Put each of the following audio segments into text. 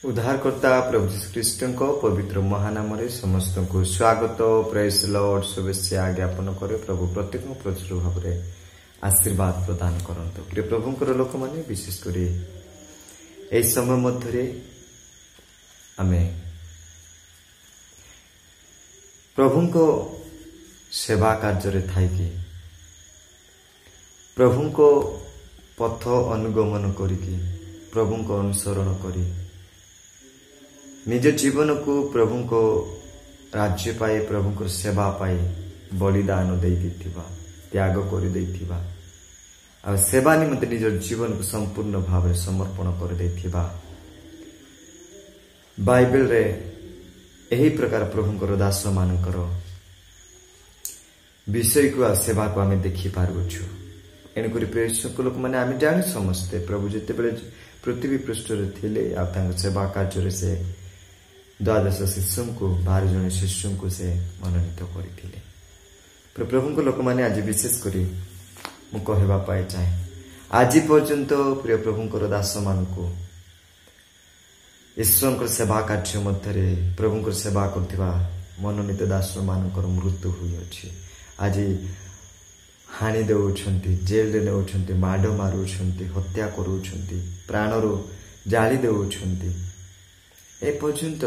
उद्धारकर्ता प्रभु श्रीकृष्ण को पवित्र महानाम समस्त को स्वागत प्रेज लॉर्ड शुभेच्छा ज्ञापन करे। प्रभु प्रत्येक प्रचुर भाव में आशीर्वाद प्रदान करंतु। प्रिय प्रभुंकर लोक माने विशेषकर यह समय मध्य आमे प्रभु को सेवा कार्य थी प्रभु को पथ अनुगमन करिकी प्रभु को अनुसरण करी निज जीवन को प्रभु को राज्य पाए प्रभु को सेवा पाए बलिदान देइथिबा त्याग कर देइथिबा आ सेवा निमंते निज जीवन को संपूर्ण भाव में समर्पण कर देइथिबा बाइबल रे यही प्रकार प्रभु को दास मानकर विषय को सेवा को आम देखि पारुछु। एणुक प्रेक्षक लोक मैंने आम जानी समस्ते प्रभु जिते बड़े पृथ्वी पृष्ठ थे आ सेवा कार्य से द्वादश शिष्यों को 12 जन शिष्यों को से मनोनीत करते। प्रभु लोक मैंने आज विशेषकर मुझे चाहे आज पर्यंत प्रिय प्रभुंर दास मान को ईश्वर सेवा कार्य मध्य प्रभु सेवा करथिबा मनोनीत दास मानकर मृत्यु हुई अछि। आज हानि देउछंती जेल रे नेउछंती माड मारुछंती हत्या करूछंती प्राणर जाली देउछंती ए पर्यंत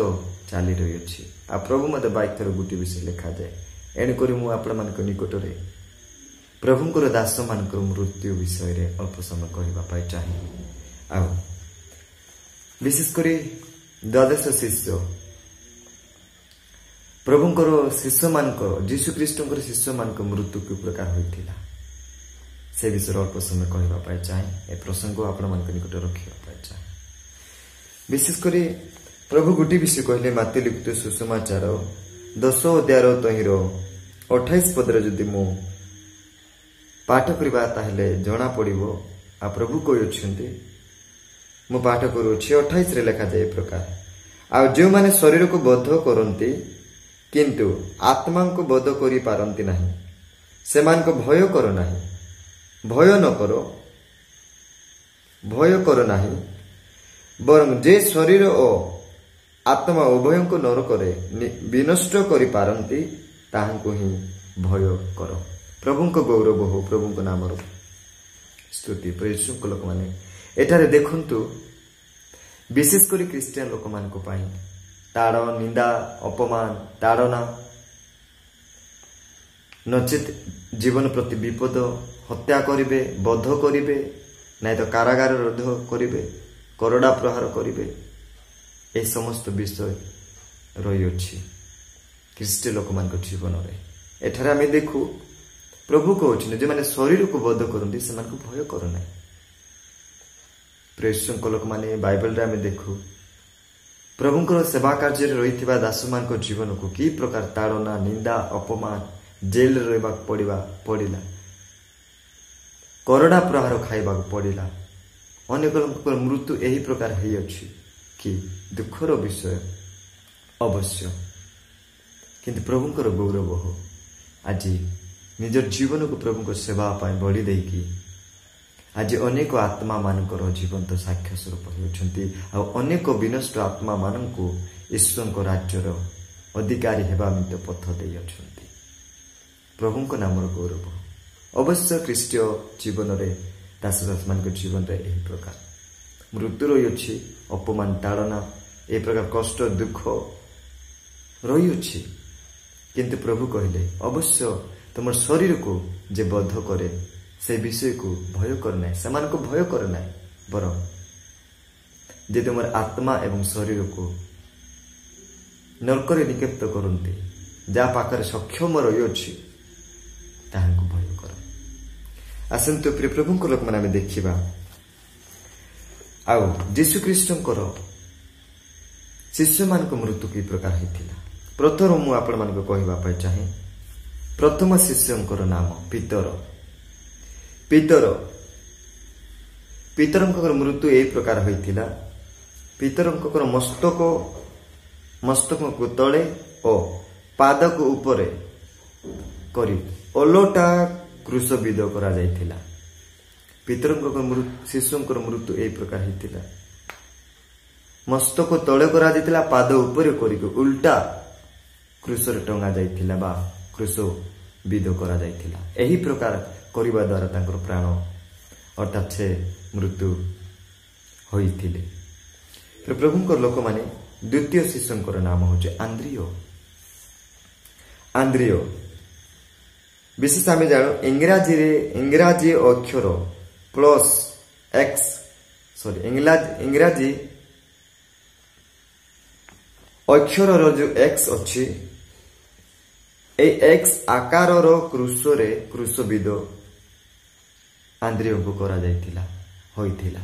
चली रही अछि। आ प्रभु मत वाक्यर गोटे विषय लिखा जाए। एणुक मु आपण मानक निकट रे प्रभुंकर दास मानकर मृत्यु विषय रे अल्प समय कहबा चाहे। आ विशेषकर द्वादश शिष्य प्रभुंकर शिष्य मानकर जीशुख्रीष्टर शिष्य मानक मृत्यु कि प्रकार होइथिला से विषय अल्प समय कहबा चाहे। ए प्रसंग आपण मानक निकट रखिबा चाहे। विशेषकर प्रभु गोटे विषय कहले माते लिखित सुसमाचार 10 अध्याय तहिर 28 पदर जदि मु पाठ करबा ताहले जना पड़िबो। आ प्रभु कहउछंती मु पाठ करूछि 28 रे लिखा जाय प्रकार आ जो माने शरीर को बद्ध करंती किंतु आत्मा को बद्ध करि पारंती नाही सेमान को भय करो नाही भय न करो भय करो नाही बरं जे शरीर और आत्मा उभय को नरक विनष्ट करि पारंती ताहांको ही भय करो। प्रभु को गौरव हो प्रभु को नाम स्तुति प्रेज लोक माने एठारे देखंतु विशेषकर क्रिश्चियन लोक मान को पाई ताड़ निंदा अपमान ताड़ना नचेत जीवन प्रति विपद हत्या करिवे बध करिवे नाइ तो कारागार रोध करिवे करड़ा प्रहार करिवे ए समस्त विषय रही अछि ख्रीष्टीय लोक मान जीवन रे। एठारे आमे देखु प्रभु कहउछन जे माने शरीर को बध करंती सेमान को भय करो नै। प्रेषक लोक माने बाइबल रे आमे देखु प्रभुंकर सेवा कार्य रही दास मान जीवन को कि प्रकार ताड़ना निंदा अपमान जेल रहा पड़ा करड़ा प्रहार खाइबा पड़ा अनेक लोक मृत्यु यही प्रकार है कि दुखर विषय अवश्य किंतु प्रभुंकर गौरव हो आज निज जीवन को प्रभु सेवा पाई बलि देकी आज अनेक आत्मा मानकर जीवंत साक्ष्य स्वरूप होती अनेक विनष्ट आत्मा मानक ईश्वर को राज्यर अधिकारी हेबा निमित्त पथ दे अछंती। प्रभु को नाम गौरव अवश्य ख्रीष्टीय जीवन रे दास दास मान जीवन रे एही प्रकार मृत्यु रही अछि अपमान ताड़ना ए प्रकार कष्ट दुख रही अछि किंतु प्रभु कहले अवश्य तुम शरीर को जे बद्ध करे से विषय को भय करना समान को भय करना बर जे तुम आत्मा एवं शरीर को नरक निक्षेप करते जहाँ पाखर सक्षम रही अछि ताहां भय कर। आसंतु प्रिय प्रभु को लोक माने देखिबा आउ जीशुख्रीष्टर शिष्य मान को मृत्यु कि प्रकार होइथिला। प्रथम मु आपण मान को कहबा चाहे प्रथम शिष्यंकर नाम पीतर पीतर पीतरंकर मृत्यु यही प्रकार होइथिला। पीतरंकर मस्तक को तले और पाद को ऊपर करी ओलोटा क्रूशविद करा जाइथिला। पितरंकर शिशुंकर मृत्यु यही प्रकार होता। ମସ୍ତକ ତଳେ କରାଯାଇଥିଲା, ପାଦ ଉପରେ କରିକି ଉଲ୍ଟା କ୍ରୁଶରେ ଟଙ୍ଗା ଯାଇଥିଲା ବା କ୍ରୁଶ ବିଧ କରାଯାଇଥିଲା। ଏହି ପ୍ରକାର କରିବା ଦ୍ୱାରା ତାଙ୍କର ପ୍ରାଣ ଅର୍ଥାତ୍ ସେ ମୃତ୍ୟୁ ହୋଇଥିଲେ। ପ୍ରଭୁଙ୍କର ଲୋକମାନେ ଦ୍ୱିତୀୟ ଶିଷ୍ୟଙ୍କର ନାମ ହେଉଛି ଆନ୍ଦ୍ରିୟ। ଆନ୍ଦ୍ରିୟ ବିଶେଷ ଆମେ ଜାଣୁ ଇଂରାଜୀ ଅକ୍ଷର ପ୍ଲସ୍ ଏକ୍ସ ଇଂରାଜୀ ଅକ୍ଷରର ଯୋଉ ଏକ୍ସ ଅଛି, এই ଏକ୍ସ ଆକାରର କ୍ରୁଶରେ କ୍ରୁଶବିଦ ଆନ୍ଦ୍ରିୟଙ୍କୁ କରାଯାଇଥିଲା ହୋଇଥିଲା।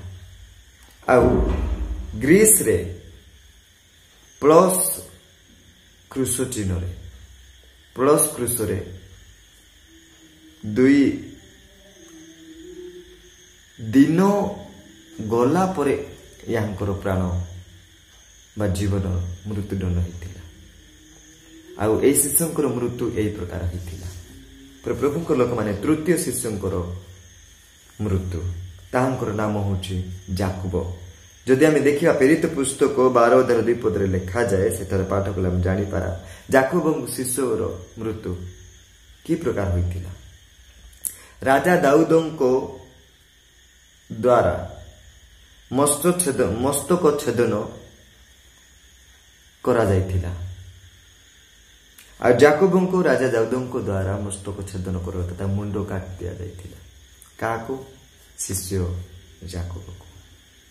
ଆଉ ଗ୍ରୀସରେ ପ୍ଲସ୍ କ୍ରୁଶ ଚିହ୍ନରେ ପ୍ଲସ୍ କ୍ରୁଶରେ 2 ଦିନ ଗଲା ପରେ ୟାଙ୍କର ପ୍ରାଣ ବା ଜୀବନ ମୃତ୍ୟୁଦଣ୍ଡ ହୋଇଥିଲା। ଆଉ ଏହି ଶିଷ୍ୟଙ୍କର ମୃତ୍ୟୁ ଏହି ପ୍ରକାର ହୋଇଥିଲା। ପ୍ରଭୁଙ୍କ ଲୋକମାନେ ତୃତୀୟ ଶିଷ୍ୟଙ୍କର ମୃତ୍ୟୁ, ତାହାଙ୍କର ନାମ ହେଉଛି ଯାକୁବ। ଯଦି ଆମେ ଦେଖିବା ପ୍ରେରିତ ପୁସ୍ତକ 12:2 ଲେଖାଯାଏ, ସେଠାରେ ପାଠ କଲେ ଆମେ ଜାଣିପାରା ଯାକୁବ ଶିଷ୍ୟର ମୃତ୍ୟୁ କି ପ୍ରକାର ହୋଇଥିଲା। ରାଜା ଦାଉଦଙ୍କ ଦ୍ୱାରା ମସ୍ତକ ଛେଦନ କରାଯାଇଥିଲା। ଆଉ ଯାକୁବଙ୍କୁ ରାଜା ଦାଉଦଙ୍କ ଦ୍ୱାରା ମସ୍ତକ ଛେଦନ କରାଯାଇଥିଲା, ତା ମୁଣ୍ଡ କାଟି ଦିଆଯାଇଥିଲା। କାହାକୁ? ଶିଷ୍ୟ ଯାକୁବକୁ।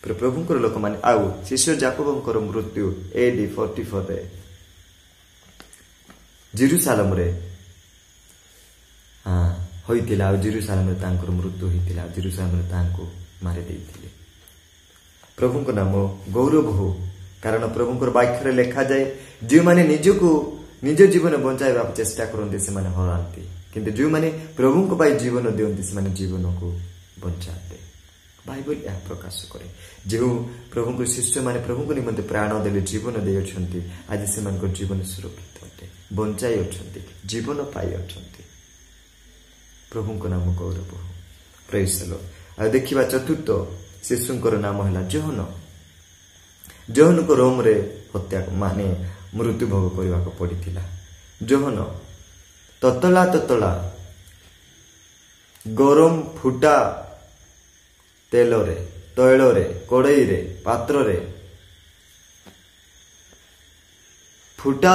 ପ୍ରଭୁଙ୍କର ଲୋକମାନେ ଆଉ ଶିଷ୍ୟ ଯାକୁବଙ୍କର ମୃତ୍ୟୁ AD 44 ଜେରୁସାଲେମରେ ହୋଇଥିଲା। ଆଉ ଜେରୁସାଲେମରେ ତାଙ୍କର ମୃତ୍ୟୁ ହୋଇଥିଲା। ଜେରୁସାଲେମରେ ତାଙ୍କୁ ମାରି ଦେଇଥିଲେ। ପ୍ରଭୁଙ୍କ ନାମ ଗୌରବ ହଉ, କାରଣ ପ୍ରଭୁଙ୍କର ବାକ୍ୟରେ ଲେଖାଯାଏ, ଯେଉଁମାନେ ନିଜ ଜୀବନ ବଞ୍ଚାଇବାକୁ ଚେଷ୍ଟା କରନ୍ତି ସେମାନେ ହରାନ୍ତି, କିନ୍ତୁ ଯେଉଁମାନେ ପ୍ରଭୁଙ୍କ ପାଇଁ ଜୀବନ ଦିଅନ୍ତି ସେମାନେ ଜୀବନକୁ ବଞ୍ଚାନ୍ତି। ବାଇବଲ ଏହା ପ୍ରକାଶ କରେ। ଯେଉଁ ପ୍ରଭୁଙ୍କ ଶିଷ୍ୟମାନେ ପ୍ରଭୁଙ୍କ ନିମନ୍ତେ ପ୍ରାଣ ଦେଲେ, ଜୀବନ ଦେଇଅଛନ୍ତି, ଆଜି ସେମାନଙ୍କ ଜୀବନ ସୁରକ୍ଷିତ ଅଟେ, ବଞ୍ଚାଇ ଅଛନ୍ତି, ଜୀବନ ପାଇ ଅଛନ୍ତି। ପ୍ରଭୁଙ୍କ ନାମ ଗୌରବ। ପ୍ରେଜ୍ ଦ ଲର୍ଡ। ଆଉ ଦେଖିବା ଚତୁର୍ଥ ଶିଶୁଙ୍କର ନାମ ହେଲା ଜୋହନ। ଜୋହନକୁ ରୋମରେ ହତ୍ୟା ମୃତ୍ୟୁଭୋଗ କରିବାକୁ ପଡ଼ିଥିଲା। ଜୋହନ ତତଲା ଗରମ ଫୁଟା ତୈଳରେ କଡ଼େଇରେ ପାତ୍ରରେ ଫୁଟା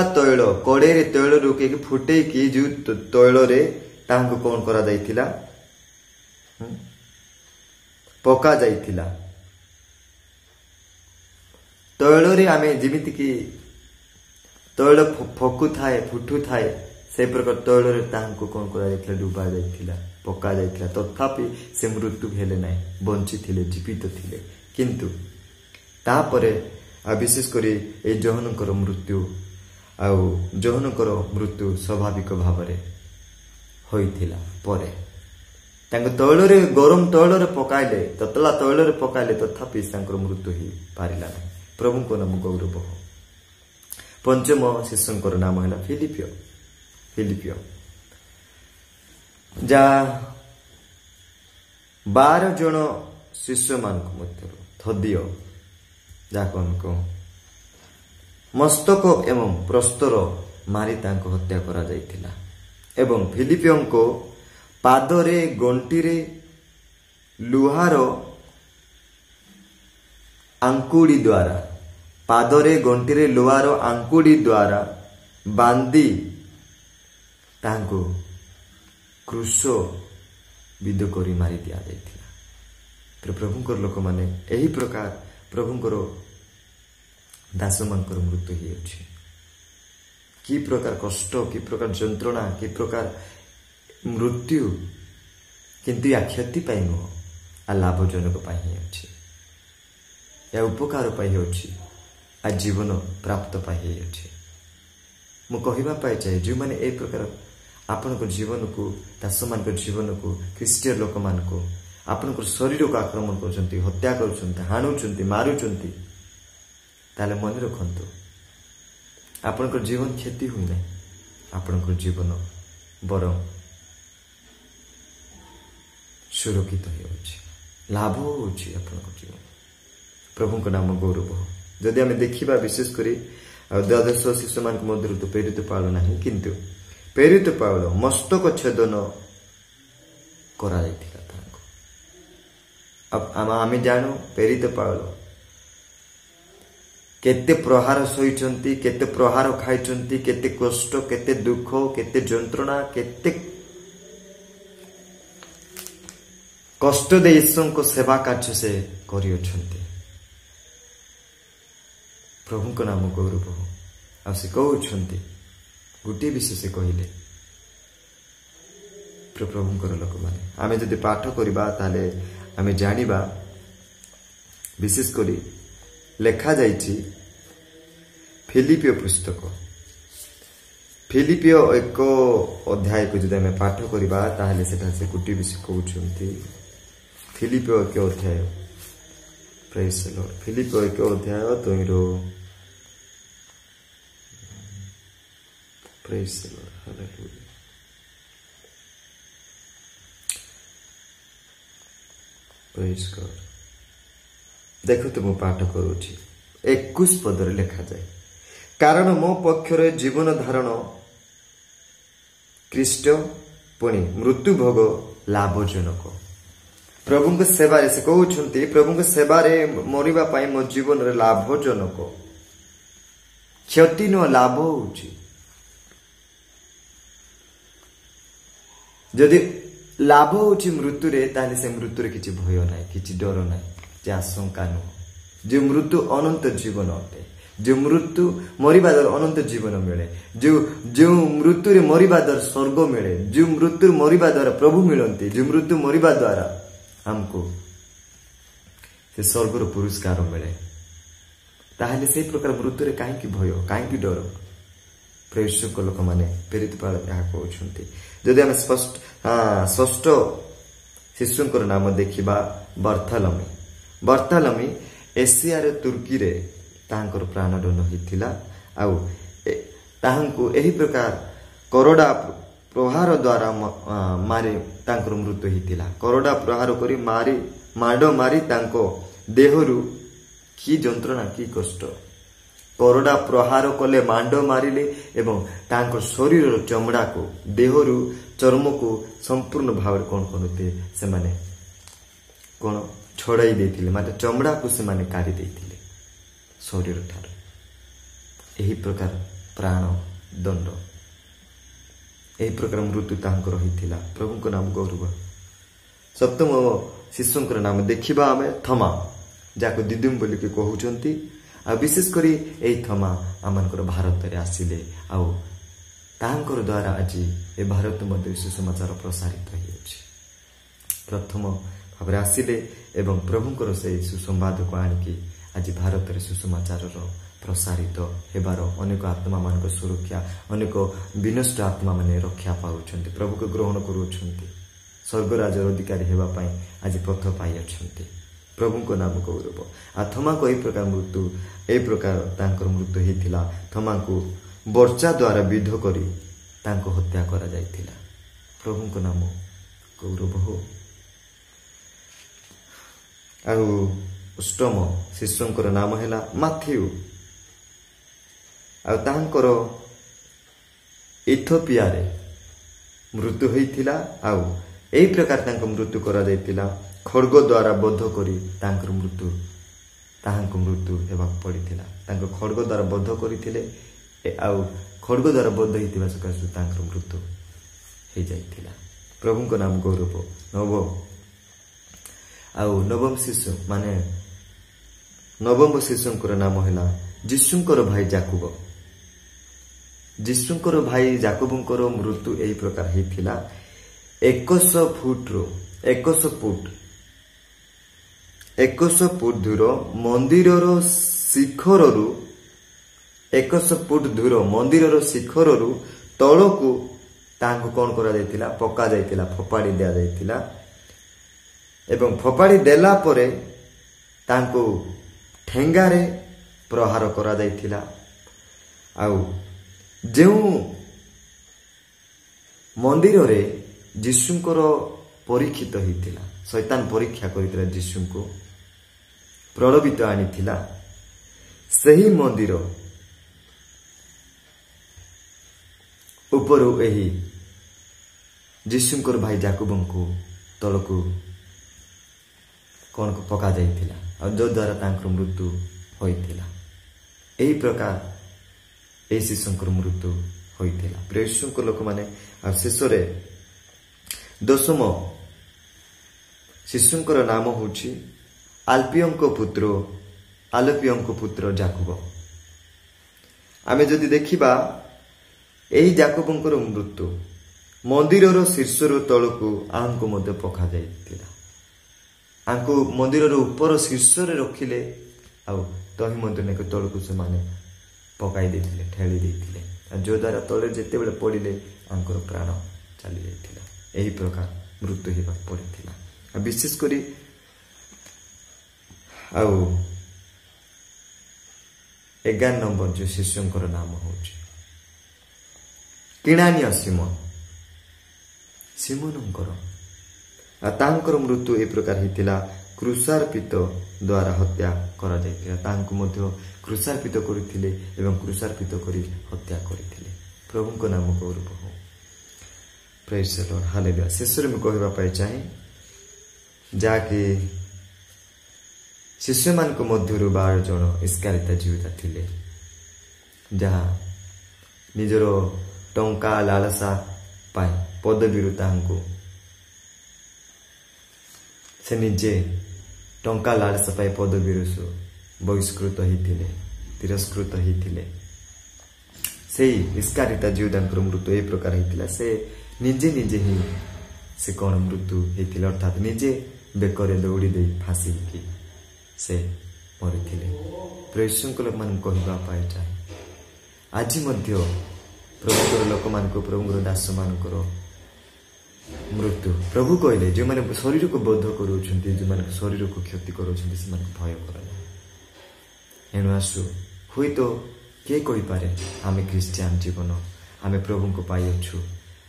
କଡ଼େଇରେ ତୈଳ ରୋକିକି ଫୁଟେଇକି ଯୋଉ ତୈଳରେ ତାହାଙ୍କୁ କଣ କରାଯାଇଥିଲା? ପକା ଯାଇଥିଲା। ତୈଳରେ ଆମେ ଯେମିତିକି ତୈଳ ଫୁଟୁଥାଏ, ସେଇ ପ୍ରକାର ତୈଳରେ ତାହାଙ୍କୁ କଣ କରାଯାଇଥିଲା? ଡୁବା ଯାଇଥିଲା, ପକା ଯାଇଥିଲା। ତଥାପି ସେ ମୃତ୍ୟୁ ହେଲେ ନାହିଁ, ବଞ୍ଚିଥିଲେ, ଜୀବିତ ଥିଲେ। କିନ୍ତୁ ତାପରେ ଆଉ ବିଶେଷ କରି ଏଇ ଜୋହନଙ୍କର ମୃତ୍ୟୁ ସ୍ୱାଭାବିକ ଭାବରେ ହୋଇଥିଲା। ପରେ ତାଙ୍କ ଗରମ ତୈଳରେ ପକାଇଲେ, ତତଲା ତୈଳରେ ପକାଇଲେ, ତଥାପି ତାଙ୍କର ମୃତ୍ୟୁ ହେଇପାରିଲା ନାହିଁ। ପ୍ରଭୁଙ୍କ ନାମ ଗୌରବ। ପଞ୍ଚମ ଶିଷ୍ୟଙ୍କର ନାମ ହେଲା ଫିଲିପିଓ, ଯାହା 12 ଜଣ ଶିଷ୍ୟମାନଙ୍କ ମଧ୍ୟରୁ ଥଦିଓ, ଯାହାକୁ ଆମେ କହୁ, ମସ୍ତକ ଏବଂ ପ୍ରସ୍ତର ମାରି ତାଙ୍କୁ ହତ୍ୟା କରାଯାଇଥିଲା। ଏବଂ ଫିଲିପିଓଙ୍କ ପାଦରେ ଗଣ୍ଠିରେ ଲୁହାର ଆଙ୍କୁଡ଼ି ଦ୍ୱାରା ବାନ୍ଧି ତାଙ୍କୁ କ୍ରୁଶ ବିଧ କରି ମାରି ଦିଆଯାଇଥିଲା। ପ୍ରଭୁଙ୍କର ଲୋକମାନେ ଏହି ପ୍ରକାର ପ୍ରଭୁଙ୍କର ଦାସମାନଙ୍କର ମୃତ୍ୟୁ ହେଇଅଛି। କି ପ୍ରକାର କଷ୍ଟ, କି ପ୍ରକାର ଯନ୍ତ୍ରଣା, କି ପ୍ରକାର ମୃତ୍ୟୁ, କିନ୍ତୁ ୟା କ୍ଷତି ପାଇଁ ନୁହଁ, ଲାଭଜନକ ପାଇଁ ହିଁ ଅଛି, ୟା ଉପକାର ପାଇଁ ଅଛି, ଜୀବନ ପ୍ରାପ୍ତ ପାଇଁ ହେଇଅଛି। ମୁଁ କହିବା ପାଇଁ ଚାହେଁ, ଯେଉଁମାନେ ଏହି ପ୍ରକାର ଆପଣଙ୍କ ଜୀବନକୁ, ଦାସମାନଙ୍କ ଜୀବନକୁ, ଖ୍ରୀଷ୍ଟୀୟ ଲୋକମାନଙ୍କୁ ଆପଣଙ୍କର ଶରୀରକୁ ଆକ୍ରମଣ କରୁଛନ୍ତି, ହତ୍ୟା କରୁଛନ୍ତି, ହାଣୁଛନ୍ତି, ମାରୁଛନ୍ତି, ତାହେଲେ ମନେ ରଖନ୍ତୁ, ଆପଣଙ୍କର ଜୀବନ କ୍ଷତି ହୋଇନାହିଁ, ଆପଣଙ୍କର ଜୀବନ ବରଂ ସୁରକ୍ଷିତ ହେଉଛି, ଲାଭ ହେଉଛି ଆପଣଙ୍କ ଜୀବନ। ପ୍ରଭୁଙ୍କ ନାମ ଗୌରବ। जदि आम देखा विशेष कर द्वादश शिशु मान मध्य तो प्रेरित पाउल ना किंतु प्रेरित पाउल मस्तक छेदन करा आम जानू प्रेरित पाउल केते प्रहार सहिचंती केते प्रहार खाइचंती केते कष्ट केते दुख केते जंत्रणा केते कष्ट दे ईश्वर को सेवा कार्य से करियछंती प्रभु को नाम गौरव आ से कहउछंती गोटे विषय से कहले प्रभुंकर लोक माने आमे जदि पाठ करिबा ताले आमे जानिबा विशेष करी लेखा जाइछि फिलिपियो पुस्तक फिलिपियो 1 अध्याय को जदि आमे पाठ करिबा ताले सेटा से गोटे विषय कहउछंती फिलिपियो 1 अध्याय प्रेज द लॉर्ड फिलिपियो 1 अध्याय तोइरो praise the Lord hallelujah praise God देखो तो मु पाठ करूछि 21 पदर लिखा जाए कारण मो पक्षर जीवन धारण ख्रीष्ट पुणी मृत्यु भोग लाभजनक प्रभु सेवा से कहउछंती प्रभु सेवा रे मरिबा पाई मो जीवन रे लाभजनक क्षति न लाभ होउछि जदि लाभ होउछि मृत्यु रे ताले से मृत्यु रे किछि भय नाही किछि डर नाही जे आशंका न जो मृत्यु अनंत जीवन अटे जो मृत्यु मरिबा द्वारा अनंत जीवन मिले जो मृत्यु रे मरिबा द्वारा स्वर्ग मिले जो मृत्यु मरिबा द्वारा प्रभु मिलंती जो मृत्यु मरिबा द्वारा हमको से स्वर्ग रो पुरस्कार मिले ताहले से प्रकार मृत्यु रे काहे की भय काहे की डर प्रेषक लोक माने प्रेरित पाल या कहउछंती जदि हम षष्ठ शिशुंकर नाम देखिबा बर्थलमी एशिया रे तुर्की रे तांकर प्राणदंड होइतिला आउ तांको एही प्रकार करोड़ा प्रहार द्वारा मारी तांकर मृत्यु होइतिला करोड़ा प्रहार करी माड मारी तांको देहरु की जंत्रणा की कष्ट करोड़ा प्रहार कले मांड मारिले एवं तांको शरीर चमड़ा को देहरु चर्म को संपूर्ण भाव कौन करते से माने कौन छड़ाई देथिले माने चमड़ा को से माने काढ़ी देथिले शरीर ठार एही प्रकार प्राण दंड एही प्रकार मृत्यु तांको रहिथिला प्रभु को नाम गौरव सप्तम शिशुंकर नाम देखिबा आमे थमा जाको दिदुम बोली के कहउचंती आ विशेष करी एही थमा आमनकर भारत रे आसिले आ तांकर द्वारा आज ए भारत मध्य सुसमाचार प्रसारित होइछि प्रथम भाबरे आसिले एवं प्रभुंकर से सुसंवाद को आनिकी आज भारत रे सुसमाचार प्रसारित हेबार अनेक आत्मा मान सुरक्षा अनेक विनष्ट आत्मा माने रक्षा पाउछन्ति प्रभु को ग्रहण करूछन्ति स्वर्गराज अधिकारी हेबा पाई आज पथ पाई अछन्ति प्रभु को नाम गौरव आ थमा को एई प्रकार मृत्यु एई प्रकार तांकर मृत्यु हेतिला थमा को वर्षा द्वारा विध करी तांको हत्या करा जायतिला प्रभु को नाम गौरव हो आ अष्टम शिशुंकर नाम हैला माथ्यू आ तांकर इथियोपिया रे मृत्यु होइतिला आ एई प्रकार तांको मृत्यु करा जायतिला खड्ग द्वारा बद्ध करी तांकर मृत्यु हेबा पड़िथिला तांको खड्ग द्वारा बद्ध करिथिले आ खड्ग द्वारा बद्ध हितिबा सकाशे तांकर मृत्यु हे जायतिला प्रभु को नाम गौरव नवम शिशु माने नवम शिशुंकर नाम हैला जिसुंकर भाई जाकुब जिसुंकर भाई जाकुबंकर मृत्यु एई प्रकार हेतिला 100 फुट दूर मंदिर शिखरु 100 फुट दूर मंदिर शिखरु तलकू तांको कौन करा जायतिला पका जायतिला फोपाड़ी दिया जायतिला एवं फोपाड़ी देला परे तांको ठेंगारे प्रहार करा जायतिला आउ जेउ मंदिर रे जीशुंकर परीक्षित होइतिला शैतान परीक्षा करितिला जीशुंको प्रलोभित आनिथिला ସେହି ମନ୍ଦିର ଉପରୁ ଏହି ଯୀଶୁଙ୍କର ଭାଇ ଯାକୁବଙ୍କୁ ତଳକୁ କଣ ପକାଯାଇଥିଲା ଆଉ ଯଦ୍ୱାରା ତାଙ୍କର ମୃତ୍ୟୁ ହୋଇଥିଲା। ଏହି ପ୍ରକାର ଏହି ଶିଶୁଙ୍କର ମୃତ୍ୟୁ ହୋଇଥିଲା। ପ୍ରିୟ ଯୀଶୁଙ୍କ ଲୋକମାନେ ଆଉ ଶେଷରେ ଦଶମ ଶିଶୁଙ୍କର ନାମ ହେଉଛି ଆଲପିୟଙ୍କ ପୁତ୍ର ଯାକୁବ। ଆମେ ଯଦି ଦେଖିବା ଏହି ଯାକୁବଙ୍କର ମୃତ୍ୟୁ ମନ୍ଦିରର ଶୀର୍ଷରୁ ତଳକୁ ଆଙ୍କୁ ମଧ୍ୟ ପକାଯାଇଥିଲା। ଆଙ୍କୁ ମନ୍ଦିରର ଉପର ଶୀର୍ଷରେ ରଖିଲେ ଆଉ ତହିଁ ମନ୍ଦିର ତଳକୁ ସେମାନେ ପକାଇ ଦେଇଥିଲେ, ଠେଳି ଦେଇଥିଲେ, ଯଦ୍ୱାରା ତଳେ ଯେତେବେଳେ ପଡ଼ିଲେ ଆଙ୍କର ପ୍ରାଣ ଚାଲି ଯାଇଥିଲା। ଏହି ପ୍ରକାର ମୃତ୍ୟୁ ହେବାକୁ ପଡ଼ିଥିଲା। ବିଶେଷ କରି ଆଉ 11 ନମ୍ବର ଯୋଉ ଶିଶୁଙ୍କର ନାମ ହେଉଛି କିଣାନିଆ ସିମୋନଙ୍କର ଆଉ ତାଙ୍କର ମୃତ୍ୟୁ ଏ ପ୍ରକାର ହେଇଥିଲା, କ୍ରୁଶାର୍ପିତ ଦ୍ୱାରା ହତ୍ୟା କରାଯାଇଥିଲା। ତାଙ୍କୁ ମଧ୍ୟ କ୍ରୁଶାର୍ପିତ କରିଥିଲେ ଏବଂ କ୍ରୁଶାର୍ପିତ କରି ହତ୍ୟା କରିଥିଲେ। ପ୍ରଭୁଙ୍କ ନାମ ଗୌରବ ହଉ। ପ୍ରେଜ୍ ଦ ଲର୍ଡ, ହାଲେଲୁୟା। ଶେଷରେ ମୁଁ କହିବା ପାଇଁ ଚାହେଁ ଯାହାକି ଶିଷ୍ୟମାନଙ୍କ ମଧ୍ୟରୁ 12 ଜଣ ଇସ୍କାରିତା ଜିହୁଦା ଥିଲେ, ଯାହା ନିଜର ଟଙ୍କା ଲାଳସା ପାଇଁ ପଦବୀରୁ ତାହାଙ୍କୁ ସେ ନିଜେ ଟଙ୍କା ଲାଳସା ପାଇଁ ପଦବୀରୁ ବହିଷ୍କୃତ ହେଇଥିଲେ, ତିରସ୍କୃତ ହେଇଥିଲେ। ସେଇ ଇସ୍କାରିତା ଜିହୁଦାଙ୍କର ମୃତ୍ୟୁ ଏହି ପ୍ରକାର ହେଇଥିଲା। ସେ ନିଜେ ହିଁ ସେ କଣ ମୃତ୍ୟୁ ହେଇଥିଲେ, ଅର୍ଥାତ୍ ନିଜେ ବେକରେ ଦୌଡ଼ି ଦେଇ ଫାଶୀ ହେଇକି ସେ ମରିଥିଲେ। ପ୍ରଭୁଙ୍କ ଲୋକମାନଙ୍କୁ କହିବା ପାଇଁ ଚାହେଁ ଆଜି ମଧ୍ୟ ପ୍ରଭୁଙ୍କର ଲୋକମାନଙ୍କୁ, ପ୍ରଭୁଙ୍କର ଦାସମାନଙ୍କର ମୃତ୍ୟୁ ପ୍ରଭୁ କହିଲେ ଯେଉଁମାନେ ଶରୀରକୁ ବୋଧ କରୁଛନ୍ତି, ଯେଉଁମାନେ ଶରୀରକୁ କ୍ଷତି କରୁଛନ୍ତି ସେମାନଙ୍କୁ ଭୟ କରନା। ଏଣୁ ଆସୁ, ହୁଏତ କିଏ କହିପାରେ ଆମେ ଖ୍ରୀଷ୍ଟିଆନ ଜୀବନ, ଆମେ ପ୍ରଭୁଙ୍କୁ ପାଇଅଛୁ,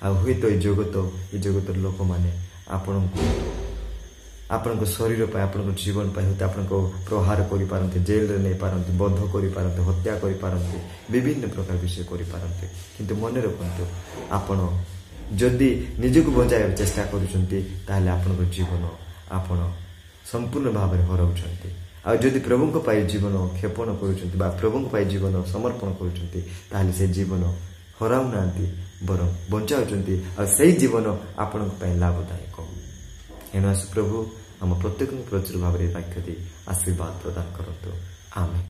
ଆଉ ହୁଏତ ଏ ଜଗତର ଲୋକମାନେ ଆପଣଙ୍କ ଶରୀର ପାଇଁ, ଆପଣଙ୍କ ଜୀବନ ପାଇଁ ହୁଏତ ଆପଣଙ୍କ ପ୍ରହାର କରିପାରନ୍ତି, ଜେଲରେ ନେଇପାରନ୍ତି, ବଦ୍ଧ କରିପାରନ୍ତି, ହତ୍ୟା କରିପାରନ୍ତି, ବିଭିନ୍ନ ପ୍ରକାର ବିଷୟ କରିପାରନ୍ତି। କିନ୍ତୁ ମନେ ରଖନ୍ତୁ, ଆପଣ ଯଦି ନିଜକୁ ବଞ୍ଚାଇବାକୁ ଚେଷ୍ଟା କରୁଛନ୍ତି ତାହେଲେ ଆପଣଙ୍କ ଜୀବନ ଆପଣ ସମ୍ପୂର୍ଣ୍ଣ ଭାବରେ ହରାଉଛନ୍ତି। ଆଉ ଯଦି ପ୍ରଭୁଙ୍କ ପାଇଁ ଜୀବନ କ୍ଷେପଣ କରୁଛନ୍ତି ବା ପ୍ରଭୁଙ୍କ ପାଇଁ ଜୀବନ ସମର୍ପଣ କରୁଛନ୍ତି ତାହେଲେ ସେ ଜୀବନ ହରାଉନାହାନ୍ତି, ବରଂ ବଞ୍ଚାଉଛନ୍ତି, ଆଉ ସେଇ ଜୀବନ ଆପଣଙ୍କ ପାଇଁ ଲାଭଦାୟକ। ଏଣୁ ଆସୁ ପ୍ରଭୁ ଆମ ପ୍ରତ୍ୟେକଙ୍କୁ ପ୍ରଚୁର ଭାବରେ ବାକ୍ୟ ଦେଇ ଆଶୀର୍ବାଦ ପ୍ରଦାନ କରନ୍ତୁ। ଆମେନ୍।